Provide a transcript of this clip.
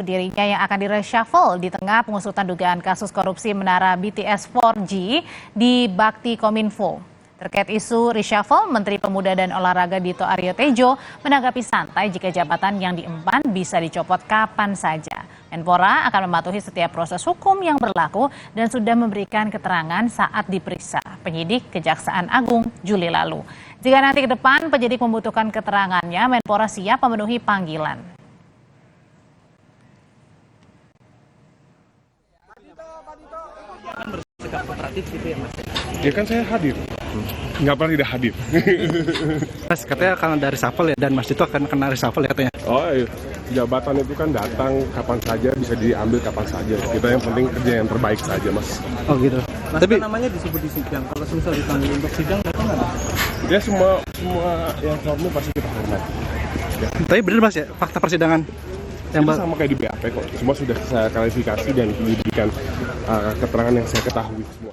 Dirinya yang akan di-reshuffle di tengah pengusutan dugaan kasus korupsi menara BTS 4G di Bakti Kominfo. Terkait isu reshuffle, Menteri Pemuda dan Olahraga Dito Aryo Tejo menanggapi santai jika jabatan yang diemban bisa dicopot kapan saja. Menpora akan mematuhi setiap proses hukum yang berlaku dan sudah memberikan keterangan saat diperiksa penyidik Kejaksaan Agung Juli lalu. Jika nanti ke depan penyidik membutuhkan keterangannya, Menpora siap memenuhi panggilan. Bersikap kooperatif gitu ya Mas? Ya kan saya hadir, nggak pernah tidak hadir. Mas katanya akan ada reshuffle ya, dan Mas itu akan kena reshuffle ya katanya. Oh iya, jabatan itu kan datang kapan saja, bisa diambil kapan saja. Kita yang penting kerja yang terbaik saja Mas. Oh gitu. Mas, tapi namanya disebut di sidang, kalau misal dipanggil untuk sidang datang nggak Mas? Ya semua yang formal pasti kita hormati. Ya. Tapi benar Mas ya, fakta persidangan yang itu sama kayak di BAP kok, semua sudah saya klarifikasi dan diberikan keterangan yang saya ketahui semua.